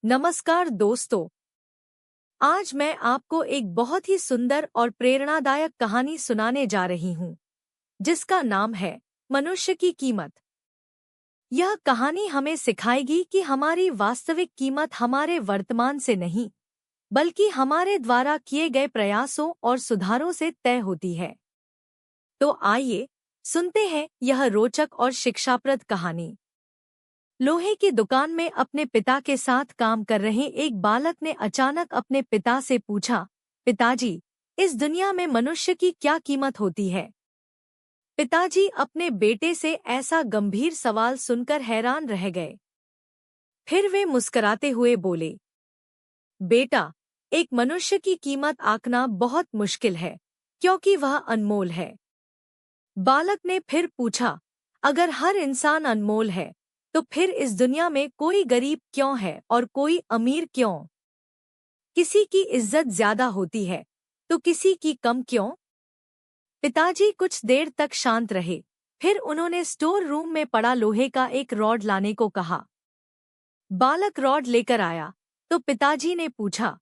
नमस्कार दोस्तों। आज मैं आपको एक बहुत ही सुंदर और प्रेरणादायक कहानी सुनाने जा रही हूँ, जिसका नाम है मनुष्य की कीमत। यह कहानी हमें सिखाएगी कि हमारी वास्तविक कीमत हमारे वर्तमान से नहीं, बल्कि हमारे द्वारा किए गए प्रयासों और सुधारों से तय होती है। तो आइए सुनते हैं यह रोचक और शिक्षाप्रद कहानी। लोहे की दुकान में अपने पिता के साथ काम कर रहे एक बालक ने अचानक अपने पिता से पूछा, पिताजी, इस दुनिया में मनुष्य की क्या कीमत होती है? पिताजी अपने बेटे से ऐसा गंभीर सवाल सुनकर हैरान रह गए। फिर वे मुस्कुराते हुए बोले, बेटा, एक मनुष्य की कीमत आंकना बहुत मुश्किल है, क्योंकि वह अनमोल है। बालक ने फिर पूछा, अगर हर इंसान अनमोल है, तो फिर इस दुनिया में कोई गरीब क्यों है और कोई अमीर क्यों? किसी की इज्जत ज्यादा होती है, तो किसी की कम क्यों? पिताजी कुछ देर तक शांत रहे। फिर उन्होंने स्टोर रूम में पड़ा लोहे का एक रॉड लाने को कहा। बालक रॉड लेकर आया, तो पिताजी ने पूछा,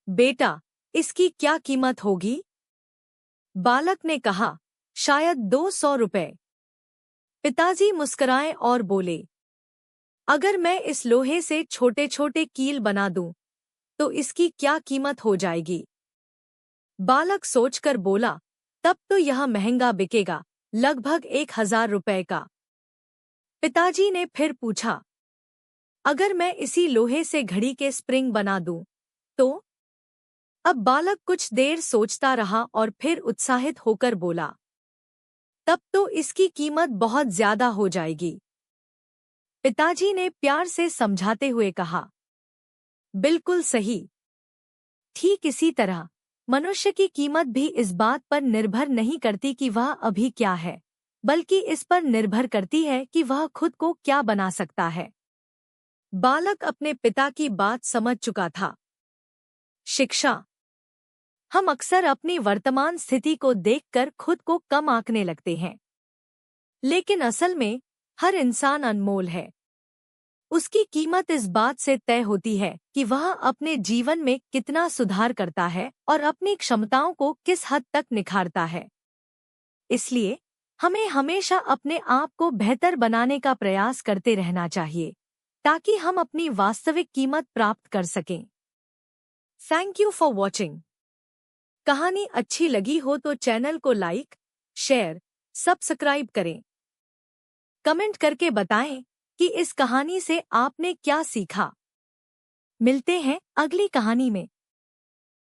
बेटा, इसकी क्या कीमत होगी? बालक ने कहा, शायद 200 रुपए। पिताजी मुस्कुराए और बोले, अगर मैं इस लोहे से छोटे छोटे कील बना दूं, तो इसकी क्या कीमत हो जाएगी? बालक सोचकर बोला, तब तो यह महंगा बिकेगा, लगभग 1000 रुपए का। पिताजी ने फिर पूछा, अगर मैं इसी लोहे से घड़ी के स्प्रिंग बना दूं, तो? अब बालक कुछ देर सोचता रहा और फिर उत्साहित होकर बोला, तब तो इसकी कीमत बहुत ज्यादा हो जाएगी। पिताजी ने प्यार से समझाते हुए कहा, बिल्कुल सही। ठीक इसी तरह मनुष्य की कीमत भी इस बात पर निर्भर नहीं करती कि वह अभी क्या है, बल्कि इस पर निर्भर करती है कि वह खुद को क्या बना सकता है। बालक अपने पिता की बात समझ चुका था। शिक्षा। हम अक्सर अपनी वर्तमान स्थिति को देखकर खुद को कम आंकने लगते हैं, लेकिन असल में हर इंसान अनमोल है। उसकी कीमत इस बात से तय होती है कि वह अपने जीवन में कितना सुधार करता है और अपनी क्षमताओं को किस हद तक निखारता है। इसलिए हमें हमेशा अपने आप को बेहतर बनाने का प्रयास करते रहना चाहिए, ताकि हम अपनी वास्तविक कीमत प्राप्त कर सकें। Thank you for watching. कहानी अच्छी लगी हो तो चैनल को लाइक, शेयर, सब्सक्राइब करें। कमेंट करके बताएं कि इस कहानी से आपने क्या सीखा। मिलते हैं अगली कहानी में।